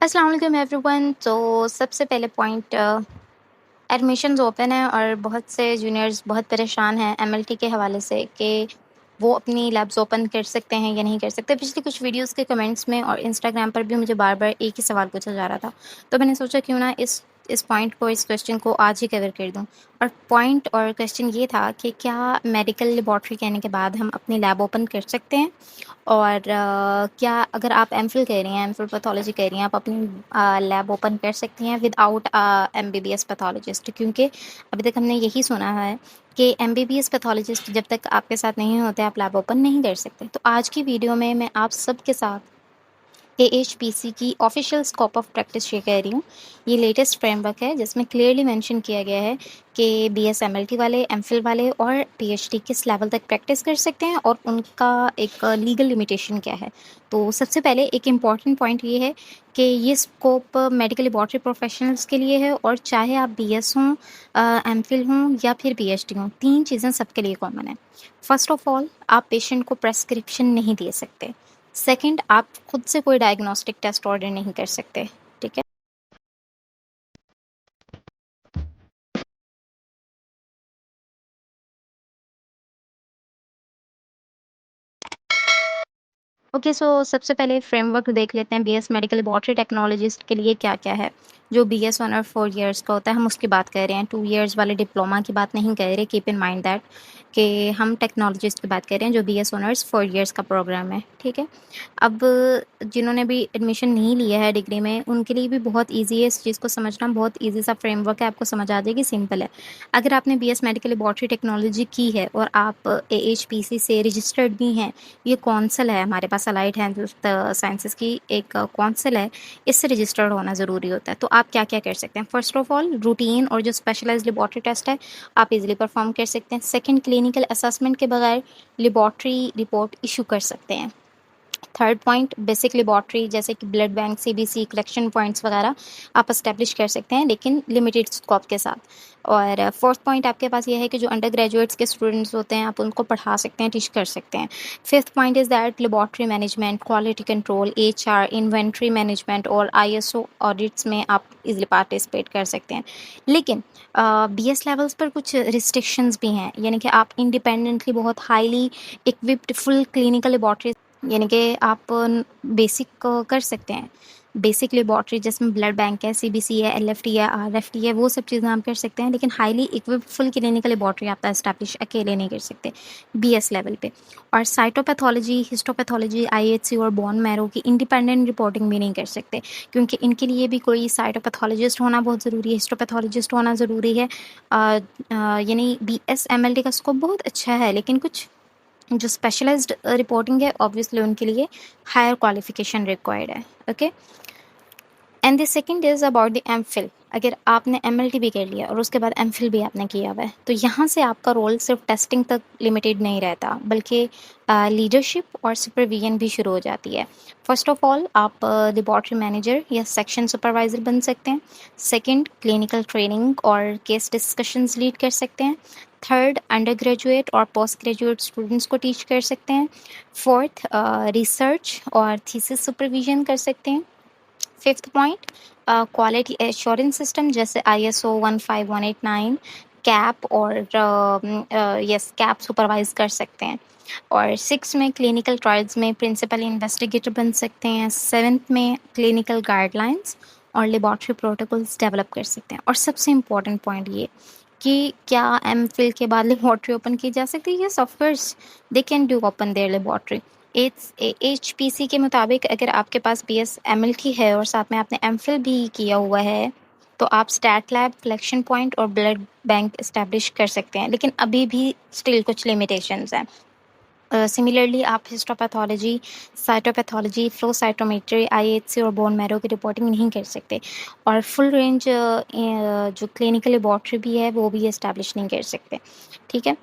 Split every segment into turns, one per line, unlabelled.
अस्सलाम वालेकुम एवरीवन। तो सबसे पहले पॉइंट, एडमिशन्स ओपन है और बहुत से जूनियर्स बहुत परेशान हैं एमएलटी के हवाले से कि वो अपनी लैब्स ओपन कर सकते हैं या नहीं कर सकते। पिछली कुछ वीडियोस के कमेंट्स में और इंस्टाग्राम पर भी मुझे बार बार एक ही सवाल पूछा जा रहा था, तो मैंने सोचा क्यों ना इस पॉइंट को, इस क्वेश्चन को आज ही कवर कर दूं। और पॉइंट और क्वेश्चन ये था कि क्या मेडिकल लेबॉर्ट्री कहने के बाद हम अपनी लैब ओपन कर सकते हैं, और क्या अगर आप एमफिल कर रही हैं, एमफिल पैथोलॉजी कर रही हैं, आप अपनी लैब ओपन कर सकती हैं विदाउट एमबीबीएस पैथोलॉजिस्ट। क्योंकि अभी तक हमने यही सुना है कि एमबीबीएस पैथोलॉजिस्ट जब तक आपके साथ नहीं होते आप लैब ओपन नहीं कर सकते। तो आज की वीडियो में मैं आप सबके साथ एएचपीसी की official scope of practice share कर रही हूँ। ये लेटेस्ट फ्रेमवर्क है जिसमें क्लियरली मेंशन किया गया है कि बीएसएमएलटी वाले, एमफिल वाले और पीएचडी किस लेवल तक प्रैक्टिस कर सकते हैं और उनका एक लीगल लिमिटेशन क्या है। तो सबसे पहले एक इम्पॉर्टेंट पॉइंट ये है कि ये स्कोप मेडिकल लेबॉर्ट्री प्रोफेशनल्स के लिए है, और चाहे आप बीएस हों, एमफिल हों या फिर पीएचडी हों, तीन चीज़ें सबके लिए कॉमन है। फर्स्ट ऑफ ऑल, आप पेशेंट को प्रेस्क्रिप्शन नहीं दे सकते। सेकंड, आप खुद से कोई डायग्नोस्टिक टेस्ट ऑर्डर नहीं कर सकते। ठीक है। ओके, सो सबसे पहले फ्रेमवर्क देख लेते हैं बीएस मेडिकल लेबॉर्ट्री टेक्नोलॉजिस्ट के लिए क्या क्या है। जो बीएस ऑनर 4 इयर्स का होता है हम उसकी बात कर रहे हैं, 2 इयर्स वाले डिप्लोमा की बात नहीं कर रहे। कीप इन माइंड दैट कि हम टेक्नोलॉजिस्ट की बात कर रहे हैं जो बीएस ऑनर्स 4 इयर्स का प्रोग्राम है। ठीक है। अब जिन्होंने भी एडमिशन नहीं लिया है डिग्री में, उनके लिए भी बहुत ईजी है इस चीज़ को समझना। बहुत ईजी सा फ्रेमवर्क है, आपको समझ आ जाएगी, सिंपल है। अगर आपने बीएस मेडिकल लेबॉर्ट्री टेक्नोलॉजी की है और आप एएचपीसी से रजिस्टर्ड भी हैं, ये कौंसल है हमारे पास, अलाइड हेल्थ साइंसेज की एक कौंसल है, इससे रजिस्टर्ड होना ज़रूरी होता है। तो आप क्या क्या कर सकते हैं? फर्स्ट ऑफ ऑल, रूटीन और जो स्पेशलाइज्ड लेबॉर्ट्री टेस्ट है आप इजीली परफॉर्म कर सकते हैं। सेकंड, क्लिनिकल असेसमेंट के बगैर लेबॉर्ट्री रिपोर्ट इशू कर सकते हैं। थर्ड पॉइंट, बेसिक लेबॉर्ट्री जैसे कि blood bank, CBC, collection points वगैरह आप इस्टेब्लिश कर सकते हैं, लेकिन लिमिटेड स्कोप के साथ। और फोर्थ पॉइंट आपके पास ये है कि जो अंडर ग्रेजुएट्स के स्टूडेंट्स होते हैं आप उनको पढ़ा सकते हैं, टीच कर सकते हैं। Fifth point is that laboratory management, quality control, HR, inventory management और आईएसओ ऑडिट्स में आप इजीली पार्टिसिपेट कर सकते हैं। लेकिन बीएस लेवल्स पर कुछ रिस्ट्रिक्शंस भी हैं, यानी कि आप इंडिपेंडेंटली बहुत highly equipped full clinical laboratory, यानी कि आप बेसिक कर सकते हैं। बेसिक लेबॉर्ट्री जिसमें ब्लड बैंक है, सीबीसी है, एलएफटी है, आरएफटी है, वो सब चीज़ें आप कर सकते हैं। लेकिन highly equipped full clinical laboratory आप एस्टैब्लिश अकेले नहीं कर सकते बीएस लेवल पे। और साइटोपैथोलॉजी, हिस्टोपैथोलॉजी, आईएचसी और बोन मैरो की इंडिपेंडेंट रिपोर्टिंग भी नहीं कर सकते, क्योंकि इनके लिए भी कोई साइटोपैथोलॉजिस्ट होना बहुत ज़रूरी है, हिस्टोपैथोलॉजिस्ट होना ज़रूरी है। यानी बीएसएमएलटी का स्कोप बहुत अच्छा है, लेकिन कुछ जो स्पेशलाइज्ड रिपोर्टिंग है ऑब्वियसली उनके लिए हायर क्वालिफिकेशन रिक्वायर्ड है। Okay. And the second is about the MPhil. अगर आपने एमएलटी भी कर लिया और उसके बाद एमफिल भी आपने किया हुआ है, तो यहाँ से आपका रोल सिर्फ टेस्टिंग तक लिमिटेड नहीं रहता, बल्कि लीडरशिप और सुपरविजन भी शुरू हो जाती है। फर्स्ट ऑफ ऑल, आप लेबॉर्ट्री मैनेजर या सेक्शन सुपरवाइज़र बन सकते हैं। सेकंड, क्लिनिकल ट्रेनिंग और केस डिस्कशंस लीड कर सकते हैं। थर्ड, अंडर ग्रेजुएट और पोस्ट ग्रेजुएट स्टूडेंट्स को टीच कर सकते हैं। फोर्थ, रिसर्च और थीसिस सुपरविजन कर सकते हैं। Fifth point, quality assurance system जैसे आईएसओ 15189, कैप और यस कैप सुपरवाइज कर सकते हैं। और सिक्स में क्लिनिकल ट्रायल्स में प्रिंसिपल इन्वेस्टिगेटर बन सकते हैं। सेवन्थ में क्लिनिकल गाइडलाइंस और लेबॉर्ट्री प्रोटोकॉल्स डेवलप कर सकते हैं। और सबसे इम्पॉर्टेंट पॉइंट ये कि क्या एमफिल के बाद लेबॉर्ट्री ओपन की जा सकती है? Yes, of course they can do open there laboratory. HPC के मुताबिक अगर आपके पास बीएसएमएलटी है और साथ में आपने एमफिल भी किया हुआ है, तो आप स्टैट लैब, कलेक्शन पॉइंट और ब्लड बैंक इस्टेब्लिश कर सकते हैं, लेकिन अभी भी स्टिल कुछ लिमिटेशंस हैं। सिमिलरली आप histopathology, cytopathology, flow cytometry, IHC और बोन मैरो की रिपोर्टिंग नहीं कर सकते। और फुल रेंज जो क्लिनिकल लेबॉर्ट्री भी है वो भी इस्टेब्लिश नहीं कर सकते। ठीक है।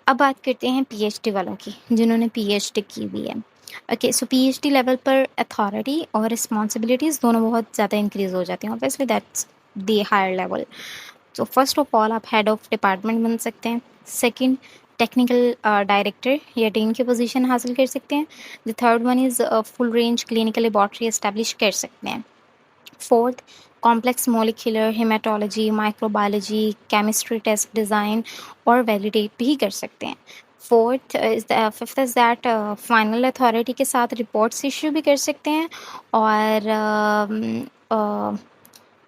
अब बात करते हैं पीएचडी वालों की, जिन्होंने पीएचडी की हुई है। ओके, सो पीएचडी लेवल पर अथॉरिटी और रिस्पॉन्सिबिलिटीज़ दोनों बहुत ज़्यादा इंक्रीज हो जाती हैं। Obviously that's the higher level. तो फर्स्ट ऑफ ऑल, आप हेड ऑफ डिपार्टमेंट बन सकते हैं। सेकंड, टेक्निकल डायरेक्टर या डीन की पोजीशन हासिल कर सकते हैं। The third one is full range clinical laboratory establish कर सकते हैं। Fourth, complex molecular haematology, microbiology, chemistry test design और वैलिडेट भी कर सकते हैं। Fifth is that final authority के साथ रिपोर्ट्स इश्यू भी कर सकते हैं और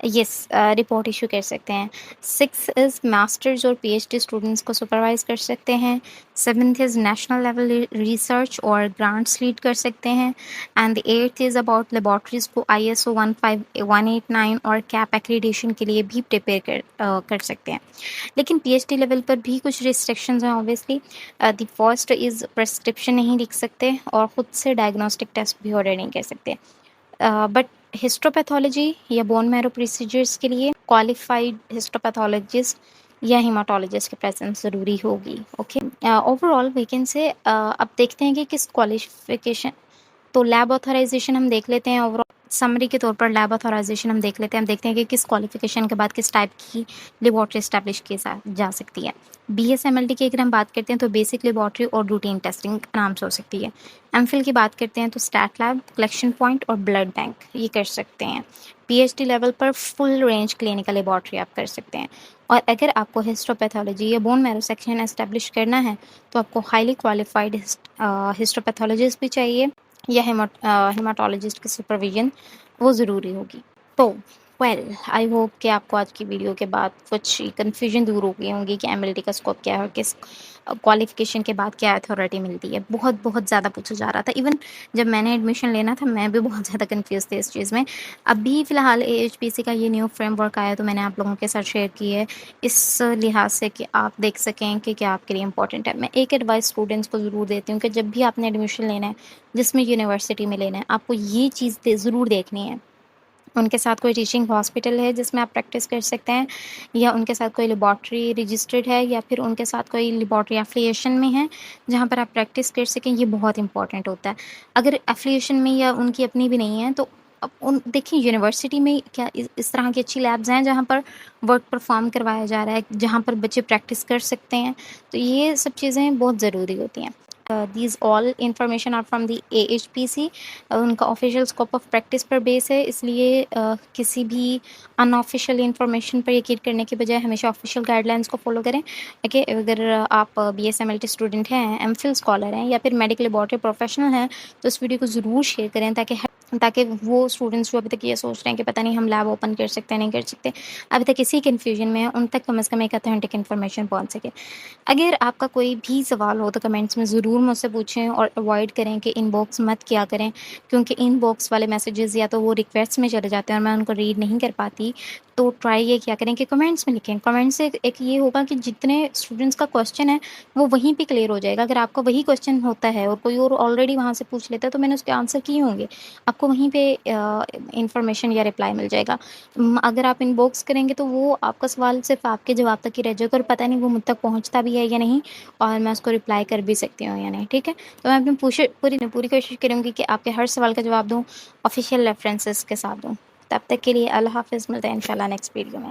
यस रिपोर्ट इशू कर सकते हैं। सिक्स इज़ मास्टर्स और पीएचडी स्टूडेंट्स को सुपरवाइज कर सकते हैं। Seventh is national level research और ग्रांट्स लीड कर सकते हैं। And the eighth is about laboratories को ISO 15189 और कैप एक्रीडेशन के लिए भी प्रिपेयर कर सकते हैं। लेकिन पीएचडी लेवल पर भी कुछ रिस्ट्रिक्शंस हैं obviously. The first is prescription नहीं लिख सकते और ख़ुद से डायग्नोस्टिक टेस्ट भी ऑर्डर नहीं कर सकते। बट हिस्टोपैथोलॉजी या बोन मैरो प्रोसीजर्स के लिए क्वालिफाइड हिस्टोपैथोलॉजिस्ट या हेमाटोलॉजिस्ट की प्रेजेंस ज़रूरी होगी। Okay, overall we can say अब देखते हैं कि किस क्वालिफिकेशन, तो लैब ऑथराइजेशन हम देख लेते हैं। ओवरऑल समरी के तौर पर लैब ऑथराइजेशन हम देख लेते हैं। हम देखते हैं कि किस क्वालिफिकेशन के बाद किस टाइप की लेबॉर्ट्री इस्टेब्लिश की जा सकती है। BSMLT की अगर हम बात करते हैं तो बेसिक लेबॉर्ट्री और रूटीन टेस्टिंग नाम से हो सकती है। MPhil की बात करते हैं तो स्टैट लैब, कलेक्शन पॉइंट और ब्लड बैंक ये कर सकते हैं। PhD लेवल पर फुल रेंज क्लिनिकल लेबॉर्ट्री आप कर सकते हैं। और अगर आपको हिस्टोपैथोलॉजी या बोन मैरो सेक्शन एस्टेब्लिश करना है तो आपको हाईली क्वालिफाइड हिस्टोपैथोलॉजिस्ट भी चाहिए या हेमाटोलॉजिस्ट की सुपरविजन वो ज़रूरी होगी। तो आई होप कि आपको आज की वीडियो के बाद कुछ कन्फ्यूजन दूर हो गई होंगी कि MLT का स्कोप क्या है और किस क्वालिफिकेशन के बाद क्या अथॉरिटी मिलती है। बहुत बहुत ज़्यादा पूछा जा रहा था। इवन जब मैंने एडमिशन लेना था मैं भी बहुत ज़्यादा कन्फ्यूज़ थी इस चीज़ में। अभी फ़िलहाल AHPC का ये न्यू फ्रेमवर्क आया तो मैंने आप लोगों के साथ शेयर की है इस लिहाज से कि आप देख सकें कि क्या आपके लिए इंपॉर्टेंट है। मैं एक एडवाइस स्टूडेंट्स को ज़रूर देती हूँ कि जब भी आपने एडमिशन लेना है, जिसमें यूनिवर्सिटी में लेना है, आपको ये चीज़ ज़रूर देखनी है। उनके साथ कोई टीचिंग हॉस्पिटल है जिसमें आप प्रैक्टिस कर सकते हैं, या उनके साथ कोई लेबॉर्ट्री रजिस्टर्ड है, या फिर उनके साथ कोई लेबॉर्ट्री एफ़िलिएशन में है जहाँ पर आप प्रैक्टिस कर सकें। ये बहुत इंपॉर्टेंट होता है। अगर एफ़िलिएशन में या उनकी अपनी भी नहीं है तो अब उन देखिए यूनिवर्सिटी में क्या इस तरह की अच्छी लैब्स हैं जहाँ पर वर्क परफॉर्म करवाया जा रहा है, जहाँ पर बच्चे प्रैक्टिस कर सकते हैं। तो ये सब चीज़ें बहुत ज़रूरी होती हैं। These all information are from the AHPC। उनका ऑफिशियल स्कोप ऑफ प्रैक्टिस पर बेस है, इसलिए किसी भी अनऑफिशियल इंफॉर्मेशन पर यकीन करने के बजाय हमेशा ऑफिशियल गाइडलाइंस को फॉलो करें। ओके, अगर आप BSMLT स्टूडेंट हैं, MPhil स्कॉलर हैं या फिर मेडिकल लेबॉर्ट्री प्रोफेशनल हैं तो इस वीडियो को ज़रूर शेयर करें ताकि वो स्टूडेंट्स जो अभी तक ये सोच रहे हैं कि पता नहीं हम लैब ओपन कर सकते हैं नहीं कर सकते, अभी तक इसी कन्फ्यूजन में है, उन तक कम से कम एक अथेंटिक इन्फॉर्मेशन पहुंच सके। अगर आपका कोई भी सवाल हो तो कमेंट्स में ज़रूर मुझसे पूछें और अवॉइड करें कि इनबॉक्स मत किया करें, क्योंकि इनबॉक्स वाले मैसेजेस या तो वो रिक्वेस्ट में चले जाते हैं और मैं उनको रीड नहीं कर पाती। तो ट्राई ये किया करें कि कमेंट्स में लिखें। कमेंट्स से एक ये होगा कि जितने स्टूडेंट्स का क्वेश्चन है वो वहीं पे क्लियर हो जाएगा। अगर आपका वही क्वेश्चन होता है और कोई और ऑलरेडी वहाँ से पूछ लेता है तो मैंने उसके आंसर किए होंगे, आपको वहीं पे इंफॉर्मेशन या रिप्लाई मिल जाएगा। अगर आप इनबॉक्स करेंगे तो वो आपका सवाल सिर्फ आपके जवाब तक ही रह जाएगा और पता नहीं वो मुझ तक पहुँचता भी है या नहीं, और मैं उसको रिप्लाई कर भी सकती हूँ या नहीं। ठीक है, तो मैं अपनी पूरी कोशिश करूँगी कि आपके हर सवाल का जवाब दूँ, ऑफिशियल रेफरेंसेस के साथ दूँ। तब तक के लिए अल्लाह हाफ़िज़, मिलते हैं इंशाल्लाह नेक्स्ट वीडियो में।